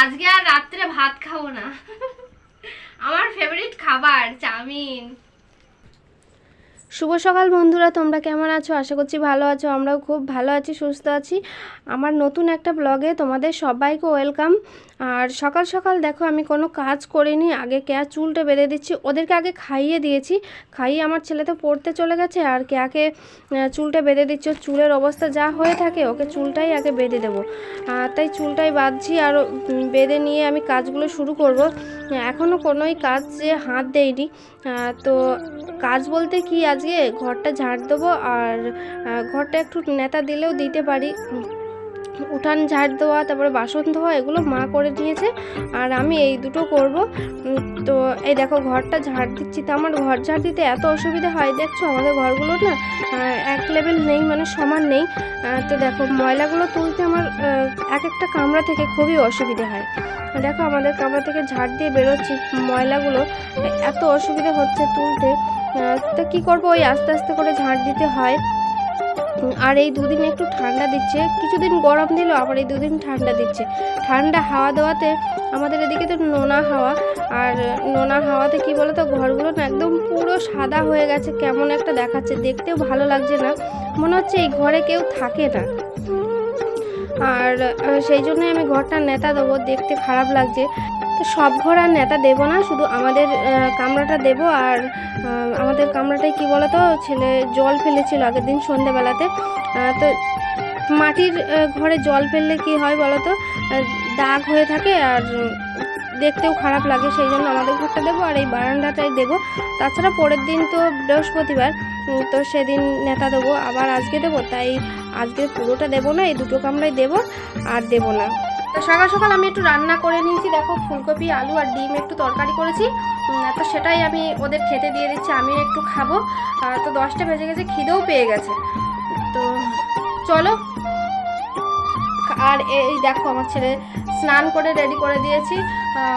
আজকে আর রাত্রে ভাত খাবো না। আমার ফেভারিট খাবার চাউমিন। শুভ সকাল বন্ধুরা, তোমরা কেমন আছো? আশা করছি ভালো আছো। আমরাও খুব ভালো আছি, সুস্থ আছি। আমার নতুন একটা ব্লগে তোমাদের সবাইকে ওয়েলকাম। আর সকাল সকাল দেখো আমি কোনো কাজ করিনি, আগে কেয়া চুলটা বেঁধে দিচ্ছি। ওদেরকে আগে খাইয়ে দিয়েছি, খাইয়ে আমার ছেলে তো পড়তে চলে গেছে, আর কেয়াকে চুলটা বেঁধে দিচ্ছি। চুলের অবস্থা যা হয়ে থাকে ওকে চুলটাই আগে বেঁধে দেবো। তাই চুলটাই বাঁধছি আর বেঁধে নিয়ে আমি কাজগুলো শুরু করব। এখনও কোনোই কাজে হাত দেইনি। তো কাজ বলতে কি, আজকে ঘরটা ঝাড় দেবো আর ঘরটা একটু নেতা দিলেও দিতে পারি। উঠান ঝাড় দেওয়া, তারপরে বাসন ধোয়া, এগুলো মা করে নিয়েছে আর আমি এই দুটো করব। তো এই দেখো ঘরটা ঝাড় দিচ্ছি। তো আমার ঘর ঝাড় দিতে এত অসুবিধা হয়, দেখছো আমাদের ঘরগুলো না এক লেভেল নেই, মানে সমান নেই। তো দেখো ময়লাগুলো তুলতে আমার এক একটা কামরা থেকে খুবই অসুবিধা হয়। দেখো আমাদের কামরা থেকে ঝাড় দিয়ে বেরোচ্ছি, ময়লাগুলো এত অসুবিধা হচ্ছে তুলতে। তো কী করবো, ওই আস্তে আস্তে করে ঝাড় দিতে হয়। আর এই দুদিন একটু ঠান্ডা দিচ্ছে, কিছুদিন গরম দিল, আবার এই দুদিন ঠান্ডা দিচ্ছে। ঠান্ডা হাওয়া দেওয়াতে আমাদের এদিকে তো নোনা হাওয়া, আর নোনা হাওয়াতে কি বলতো ঘরগুলো না একদম পুরো সাদা হয়ে গেছে, কেমন একটা দেখাচ্ছে, দেখতেও ভালো লাগছে না, মনে হচ্ছে এই ঘরে কেউ থাকে না। আর সেই জন্যই আমি ঘরটা নেতা দেবো, দেখতে খারাপ লাগছে। তো সব ঘর আর নেতা দেবো না, শুধু আমাদের কামরাটা দেবো। আর আমাদের কামরাটায় কি বলো তো, ছেলে জল ফেলেছিল আগের দিন সন্ধ্যেবেলাতে। তো মাটির ঘরে জল ফেললে কি হয় বলো তো, দাগ হয়ে থাকে আর দেখতেও খারাপ লাগে। সেই জন্য আমাদের ঘরটা দেবো আর এই বারান্দাটাই দেবো। তাছাড়া পরের দিন তো বৃহস্পতিবার, তো সেদিন নেতা দেবো, আবার আজকে দেবো। তাই আজকে পুরোটা দেবো না, এই দুটো কামরাই দেবো আর দেবো না। তো সকাল সকাল আমি একটু রান্না করে নিয়েছি, দেখো ফুলকপি আলু আর ডিম একটু তরকারি করেছি। তো সেটাই আমি ওদের খেতে দিয়ে দিচ্ছি, আমি একটু খাবো। তো 10টা বেজে গেছে, খিদেও পেয়ে গেছে। তো চলো। আর এই দেখো আমার ছেলে স্নান করে রেডি করে দিয়েছি।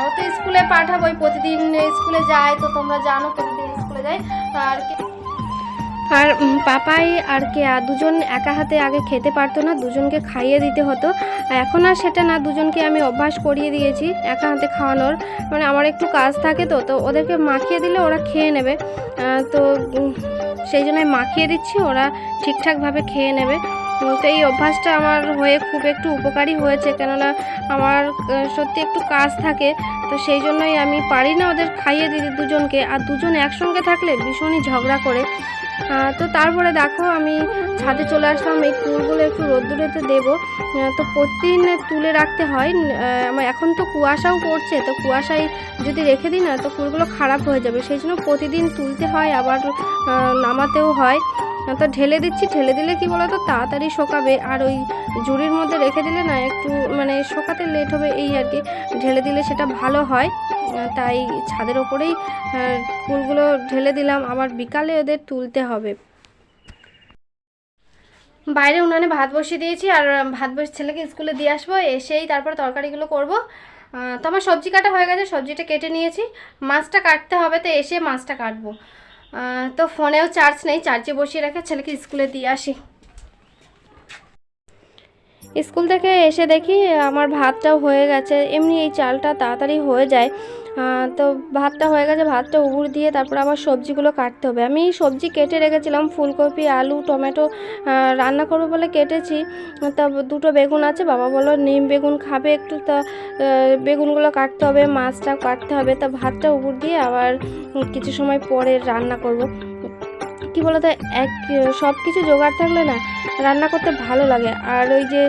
ও তো স্কুলে পাঠাবো, প্রতিদিন স্কুলে যায়, তো তোমরা জানো প্রতিদিন স্কুলে যায়। আর পাপাই আর কেয়া দুজন একা হাতে আগে খেতে পারতো না, দুজনকে খাইয়ে দিতে হতো। এখন আর সেটা না, দুজনকে আমি অভ্যাস করিয়ে দিয়েছি একা হাতে খাওয়ানোর। মানে আমার একটু কাজ থাকে, তো ওদেরকে মাখিয়ে দিলে ওরা খেয়ে নেবে। তো সেই জন্য মাখিয়ে দিচ্ছি, ওরা ঠিকঠাকভাবে খেয়ে নেবে। তো এই অভ্যাসটা আমার হয়ে খুব একটু উপকারী হয়েছে, কেননা আমার সত্যি একটু কাজ থাকে, তো সেই জন্যই আমি পারি না ওদের খাইয়ে দিতে দুজনকে। আর দুজন একসঙ্গে থাকলে ভীষণই ঝগড়া করে। তো তারপরে দেখো আমি ছাদে চলে আসলাম, এই কুলগুলো একটু রোদ্দুরেতে দেবো। তো প্রতিদিন তুলে রাখতে হয়। এখন তো কুয়াশাও পড়ছে, তো কুয়াশায় যদি রেখে দিই না তো কুলগুলো খারাপ হয়ে যাবে, সেই জন্য প্রতিদিন তুলতে হয়, আবার নামাতেও হয়। তো ঢেলে দিচ্ছি, ঢেলে দিলে কি বলো তো তাড়াতাড়ি শোকাবে, আর ওই ঝুড়ির মধ্যে রেখে দিলে না একটু মানে শোকাতে লেট হবে, এই আর কি। ঢেলে দিলে সেটা ভালো হয়, তাই ছাদের ওপরেই ফুলগুলো ঢেলে দিলাম। আবার বিকালে ওদের তুলতে হবে। বাইরে উনানে ভাত বসিয়ে দিয়েছি, আর ছেলেকে স্কুলে দিয়ে আসবো, এসেই তারপর তরকারিগুলো করব। তো আমার সবজি কাটা হয়ে গেছে, সবজিটা কেটে নিয়েছি, মাছটা কাটতে হবে, তো এসে মাছটা কাটবো। তো ফোনেও চার্জ নেই, চার্জে বসিয়ে রেখে ছেলেকে স্কুলে দিয়ে আসি। স্কুল থেকে এসে দেখি আমার ভাতটাও হয়ে গেছে, এমনি এই চালটা তাড়াতাড়ি হয়ে যায়। তো ভাতটা হয়ে গেছে, ভাতটা উবুর দিয়ে তারপর আবার সবজিগুলো কাটতে হবে। আমি সবজি কেটে রেখেছিলাম, ফুলকপি আলু টমেটো রান্না করবো বলে কেটেছি। তা দুটো বেগুন আছে, বাবা বললো নিম বেগুন খাবে একটু, তা বেগুনগুলো কাটতে হবে, মাছটা কাটতে হবে। তা ভাতটা উবুর দিয়ে আবার কিছু সময় পরে রান্না করব। কি বলতো, সব কিছু জোগাড় থাকলে না রান্না করতে ভালো লাগে, আর ওই যে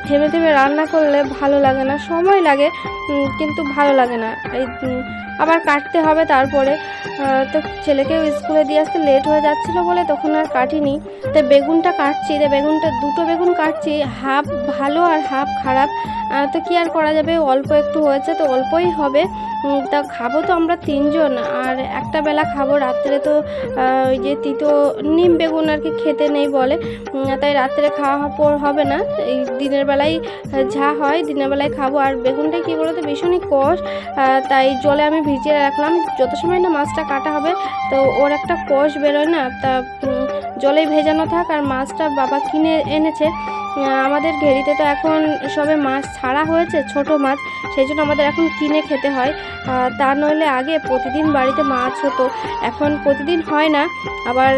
থেমে থেমে রান্না করলে ভালো লাগে না, সময় লাগে কিন্তু ভালো লাগে না। এই আবার কাটতে হবে তারপরে। তো ছেলেকেও স্কুলে দিয়ে আসতে লেট হয়ে যাচ্ছিলো বলে তখন আর কাটিনি। তো বেগুনটা কাটছি, তো দুটো বেগুন কাটছি, হাফ ভালো আর হাফ খারাপ। তো কি আর করা যাবে, অল্প একটু হয়েছে তো অল্পই হবে। তা খাবো তো আমরা 3 জন, আর একটা বেলা খাবো, রাত্রে তো ওই যে তিতো নিম বেগুন আর কি খেতে নেই বলে, তাই রাত্রে খাওয়া হবে না। এই দিনের বেলায় যা হয় দিনের বেলায় খাবো। আর বেগুনটা কী বলো তো ভীষণই কষ, তাই জলে আমি ভিজিয়ে রাখলাম, যত সময় না মাছটা কাটা হবে তো ওর একটা কষ বেরোয় না, তা জলেই ভেজানো থাক। আর মাছটা বাবা কিনে এনেছে, আমাদের ঘেরিতে তো এখন সবে মাছ ছাড়া হয়েছে, ছোট মাছ, সেই জন্য আমাদের এখন কিনে খেতে হয়। তা নইলে আগে প্রতিদিন বাড়িতে মাছ হতো, এখন প্রতিদিন হয় না। আবার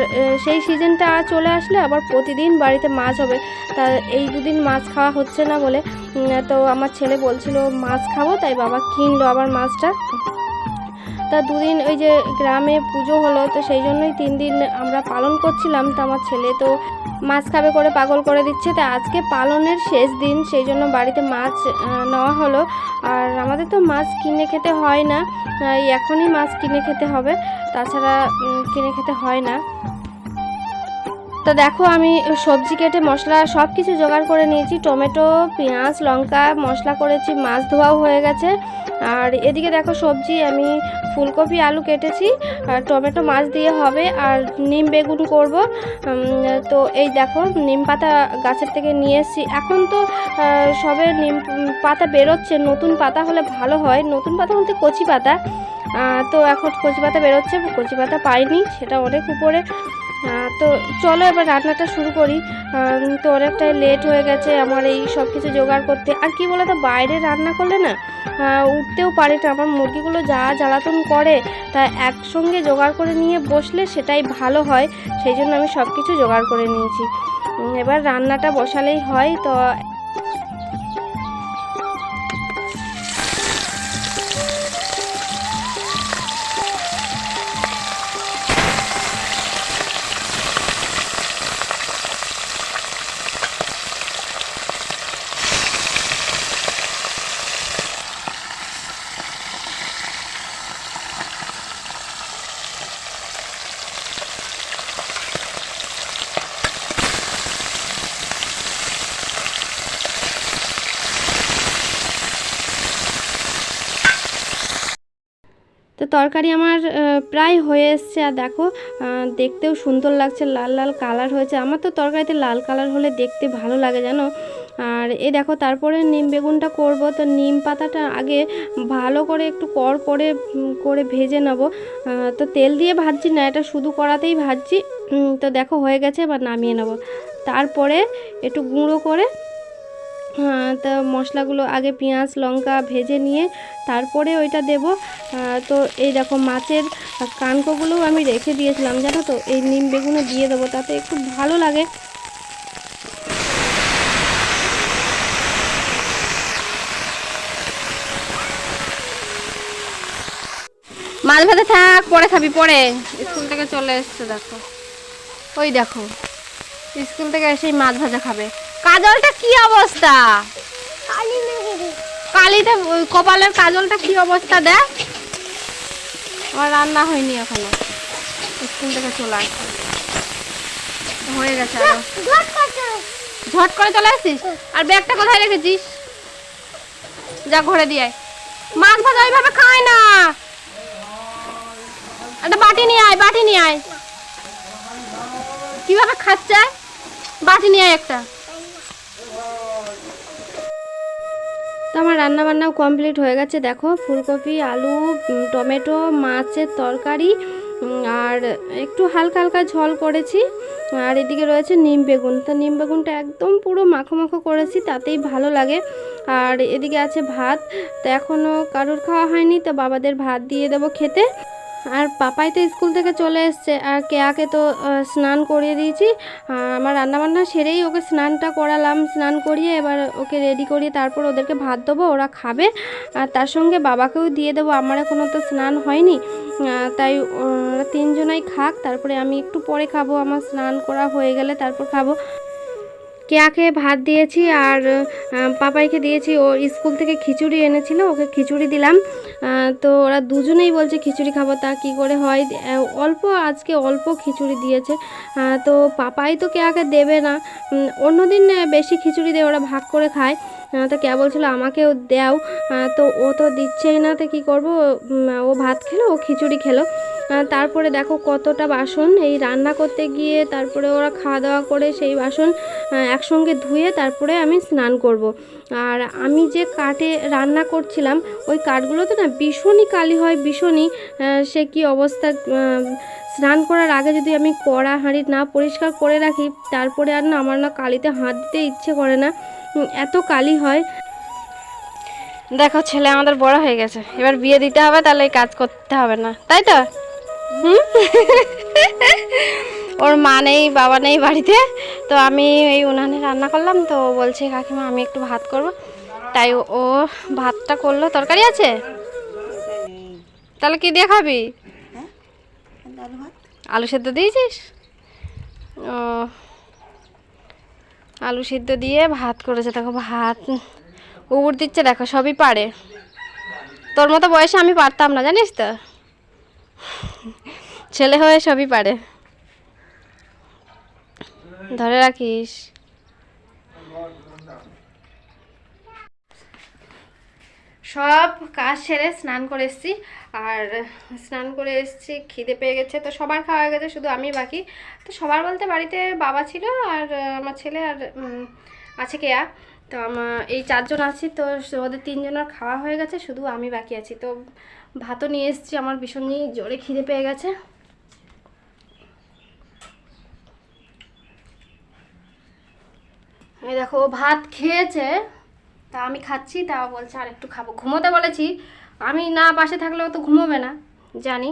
সেই সিজনটা চলে আসলে আবার প্রতিদিন বাড়িতে মাছ হবে। তা এই দুদিন মাছ খাওয়া হচ্ছে না বলে তো আমার ছেলে বলছিল মাছ খাবো, তাই বাবা কিনলো আবার মাছটা। তা দুদিন ওই যে গ্রামে পুজো হলো, তো সেই জন্যই 3 দিন আমরা পালন করছিলাম। তো আমার ছেলে তো মাছ খাবে করে পাগল করে দিচ্ছে। তা আজকে পালনের শেষ দিন, সেই জন্য বাড়িতে মাছ নেওয়া হলো। আর আমাদের তো মাছ কিনে খেতে হয় না, এখনই মাছ কিনে খেতে হবে, তাছাড়া কিনে খেতে হয় না। তো দেখো আমি সবজি কেটে মশলা সব কিছু জোগাড় করে নিয়েছি, টমেটো, পেঁয়াজ, লঙ্কা, মশলা করেছি, মাছ ধোয়াও হয়ে গেছে। আর এদিকে দেখো সবজি আমি ফুলকপি আলু কেটেছি, আর টমেটো মাছ দিয়ে হবে, আর নিম বেগুন করব। তো এই দেখো নিম পাতা গাছের থেকে নিয়ে এসেছি। এখন তো সবে নিম পাতা বেরোচ্ছে, নতুন পাতা হলে ভালো হয়, নতুন পাতা বলতে কচি পাতা। তো এখন কচি পাতা বেরোচ্ছে, কচি পাতা পাইনি, সেটা অনেক উপরে। তো চলো এবার রান্নাটা শুরু করি। তো অনেকটাই লেট হয়ে গেছে আমার এই সব কিছু জোগাড় করতে। আর কি বলো তো, বাইরে রান্না করলে না উঠতেও পারে না, আমার মুরগিগুলো যা জ্বালাতন করে, তা একসঙ্গে জোগাড় করে নিয়ে বসলে সেটাই ভালো হয়, সেই জন্য আমি সব কিছু জোগাড় করে নিয়েছি। এবার রান্নাটা বসালেই হয়। তো তো তরকারি আমার প্রায় হয়ে এসছে। আর দেখো দেখতেও সুন্দর লাগছে, লাল লাল কালার হয়েছে। আমার তো তরকারিতে লাল কালার হলে দেখতে ভালো লাগে জানো। আর এই দেখো তারপরে নিম বেগুনটা করব। তো নিম পাতাটা আগে ভালো করে একটু করে ভেজে নেব। তো তেল দিয়ে ভাজছি না, এটা শুধু কড়াতেই ভাজছি। তো দেখো হয়ে গেছে, এবার নামিয়ে নেব। তারপরে একটু গুঁড়ো করে তো মশলাগুলো আগে পেঁয়াজ লঙ্কা ভেজে নিয়ে তারপরে ওইটা দেব। তো এই দেখো মাছের কানকোগুলোও আমি রেখে দিয়েছিলাম জানো তো, এই নিম বেগুনে দিয়ে দেবো, তাতে একটু ভালো লাগে। মাছ ভাতে থাক, পরে খাবি পরে। স্কুল থেকে চলে এসছে দেখো, ওই দেখো স্কুল থেকে এসেই মাছ ভাজা খাবে। কাজলটা কি অবস্থা, কালিতে কপালের কাজলটা কি অবস্থা দেখ। আমার রান্না হয়নি এখনো, স্কুল থেকে চলে আসছে, হয়ে গেছে। আরো ঝট করে চলে আসছিস। আর ব্যাগটা কোথায় রেখেছিস, যা ঘরে দিয়ে মাছ ভাজা ওইভাবে খায় না। একটা বাটি নিয়ে আয়, বাটি নিয়ে আয়। কিভাবে খাচ্ছে, বাটি নিয়ে আয় একটা। তো আমার রান্না বান্নাও কমপ্লিট হয়ে গেছে। দেখো ফুলকপি আলু টমেটো মাছের তরকারি, আর একটু হালকা হালকা ঝোল করেছি। আর এদিকে রয়েছে নিম বেগুন। তো নিম বেগুনটা একদম পুরো মাখো মাখো করেছি, তাতেই ভালো লাগে। আর এদিকে আছে ভাত। তো এখনও কারোর খাওয়া হয়নি, তো বাবাদের ভাত দিয়ে দেবো খেতে। আর পাপাই তো স্কুল থেকে চলে এসছে, আর কেয়াকে তো স্নান করিয়ে দিয়েছি। আমার রান্নাবান্না সেরেই ওকে স্নানটা করালাম, স্নান করিয়ে এবার ওকে রেডি করিয়ে তারপর ওদেরকে ভাত দেবো, ওরা খাবে। আর তার সঙ্গে বাবাকেও দিয়ে দেবো, আমার এখনও তো স্নান হয়নি, তাই ওরা 3 জনাই খাক, তারপরে আমি একটু পরে খাবো, আমার স্নান করা হয়ে গেলে তারপর খাবো। কেয়াকে ভাত দিয়েছি আর পাপাইকে দিয়েছি, ও স্কুল থেকে খিচুড়ি এনেছিল, ওকে খিচুড়ি দিলাম। তো ওরা দুজনেই বলছে খিচুড়ি খাবো, তা কি করে হয়, আজকে অল্প খিচুড়ি দিয়েছে। তো পাপাই তো কেয়াকে দেবে না, অন্যদিন বেশি খিচুড়ি দিয়ে ওরা ভাগ করে খায়। তো কেয়া বলছিল আমাকেও দাও, তো ও তো দিচ্ছেই না, তো কী করবো, ও ভাত খেলো, ও খিচুড়ি খেলো। তারপরে দেখো কতটা বাসন এই রান্না করতে গিয়ে, তারপরে ওরা খাওয়া দাওয়া করে সেই বাসন একসঙ্গে ধুয়ে তারপরে আমি স্নান করব। আর আমি যে কাঠে রান্না করছিলাম ওই কাঠগুলোতে না ভীষণই কালি হয়, ভীষণই, সে কি অবস্থা, স্নান করার আগে যদি আমি কড়া হাঁড়ি না পরিষ্কার করে রাখি, তারপরে আর না আমার না কালিতে হাত দিতে ইচ্ছে করে না, এত কালি হয়। দেখো ছেলে আমাদের বড় হয়ে গেছে, এবার বিয়ে দিতে হবে, তাহলে এই কাজ করতে হবে না, তাই তো? ওর মা নেই বাবা নেই বাড়িতে, তো আমি এই উনানে রান্না করলাম, তো বলছে কাকিমা আমি একটু ভাত করব, তাই ও ভাতটা করলো। তরকারি আছে? তাহলে কি দিয়ে খাবি? আলু সেদ্ধ দিয়েছিস? ও, আলু সিদ্ধ দিয়ে ভাত করেছে। দেখো ভাত উবুর দিচ্ছে, দেখো সবই পারে। তোর মতো বয়সে আমি পারতাম না, জানিস তো, ছেলে হয়ে সবই পারে। ধরে রাখিস। সব কাজ সেরে স্নান করে এসেছি, আর স্নান করে এসেছি, খিদে পেয়ে গেছে, তো সবার খাওয়া হয়ে গেছে, শুধু আমি বাকি। তো সবার বলতে বাড়িতে বাবা ছিল আর আমার ছেলে আর আছে কেয়া, তো আমার এই 4 জন আছি, তো ওদের 3 জনের খাওয়া হয়ে গেছে, শুধু আমি বাকি আছি। তো ভাতও নিয়ে এসেছি, আমার ভীষণই জোরে খিদে পেয়ে গেছে। এই দেখো ভাত খেয়েছে, তা আমি খাচ্ছি, তা বলছে আর একটু খাবো। ঘুমোতে বলেছি, আমি না পাশে থাকলেও তো ঘুমোবে না জানি।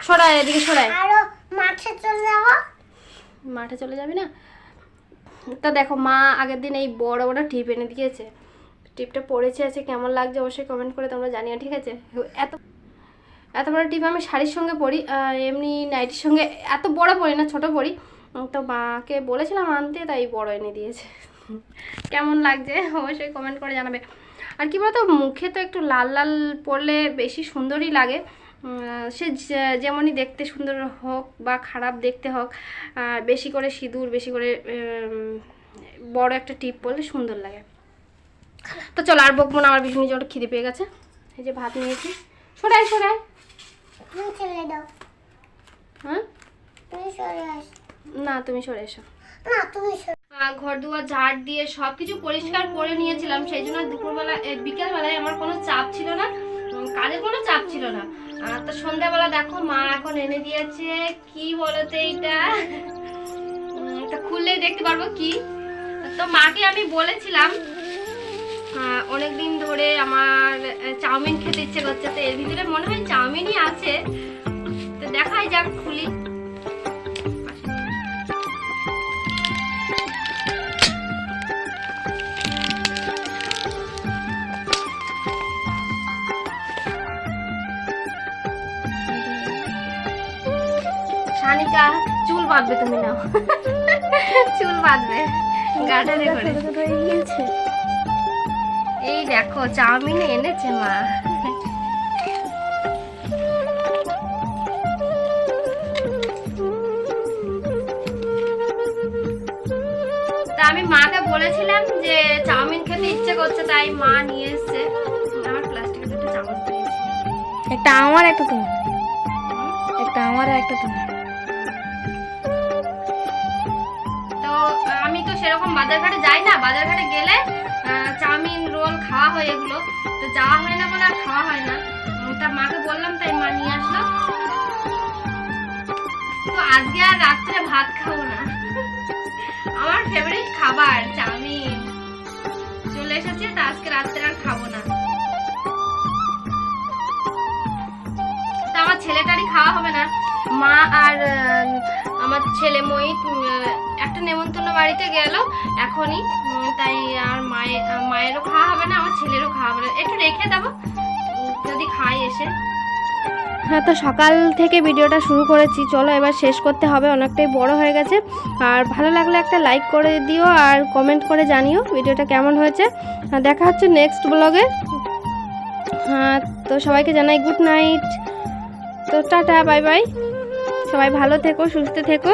সরাই এদিকে সরাই, মাঠে চলে যাব। মাঠে চলে যাবি না? তা দেখো মা আগের দিন এই বড় বড় টিপ এনে দিয়েছে, টিপটা পরেছে আছে, কেমন লাগছে অবশ্যই কমেন্ট করে তোমরা জানিও, ঠিক আছে? এত এত বড় টিপ আমি শাড়ির সঙ্গে পরি, এমনি নাইটির সঙ্গে এত বড় পরি না, ছোট পরি। তো মাকে বলেছিলাম আনতে, তাই বড় এনে দিয়েছে। কেমন লাগছে অবশ্যই কমেন্ট করে জানাবে। আর কি বলতো, মুখে তো একটু লাল লাল পরলে বেশি সুন্দরই লাগে, সে যেমনই দেখতে সুন্দর হোক বা খারাপ দেখতে হোক, বেশি করে সিঁদুর, বেশি করে বড় একটা টিপ পরলে সুন্দর লাগে। তো চলো আর বকবো না, আমার ভীষণ জোরে খিদে পেয়ে গেছে। এই যে ভাত নিয়েছি, সরাই সরাই। হ্যাঁ না তুমি সরে এসো। ঘর দুয়ার ঝাড় দিয়ে সবকিছু পরিষ্কার করে নিয়েছিলাম, সেই জন্য দুপুরবেলা বিকেলবেলায় আমার কোনো চাপ ছিল না, কাজের কোনো চাপ ছিল না। তো সন্ধ্যাবেলা দেখো মা এখন এনে দিয়েছে, কি বলতে এইটা খুললেই দেখতে পারবো কি। তো মাকে আমি বলেছিলাম অনেকদিন ধরে আমার চাউমিন খেতে ইচ্ছে করছে, তো এর ভিতরে মনে হয় চাউমিনই আছে, তো দেখাই যাক, খুলি। সানিকা চুল বাঁধবে, তুমি নাও চুল বাঁধবে গার্ডেনে করে। এই দেখো চাউমিন এনেছে মা। তা আমি মাকে বলেছিলাম যে চাউমিন খেতে ইচ্ছে করছে, তাই মা নিয়ে এসছে। আমার প্লাস্টিকের একটা চামচ দিয়েছে, একটা আমার একটা তোমার, একটা আমার একটা তোমার। তো আমি তো সেরকম বাজারঘাটে যাই না, বাজারঘাটে গেলে চাউমিন রোল খাওয়া হয়, এগুলো তো যাওয়া হয় না বলে আর খাওয়া হয় না। তা মাকে বললাম, তাই মা নিয়ে আসলো। তো আজকে আর রাত্রে ভাত খাবো না, আমার ফেভারিট খাবার চাউমিন চলে এসেছে, তা আজকে রাত্রে আর খাবো না। তা আমার ছেলেটারই খাওয়া হবে না, মা আর আমার ছেলে মহিত একটা নেমন্তন্ন বাড়িতে গেল এখনই, তাই আর মায়েরও খাওয়া হবে না, আমার ছেলেরও খাওয়া হবে না। একটু রেখে দেবো যদি খাই এসে। হ্যাঁ, তো সকাল থেকে ভিডিওটা শুরু করেছি, চলো এবার শেষ করতে হবে, অনেকটাই বড় হয়ে গেছে। আর ভালো লাগলে একটা লাইক করে দিও আর কমেন্ট করে জানিও ভিডিওটা কেমন হয়েছে। দেখা হচ্ছে নেক্সট ব্লগে। হ্যাঁ, তো সবাইকে জানাই গুড নাইট, তো টাটা বাই বাই, সবাই ভালো থেকো, সুস্থ থেকো।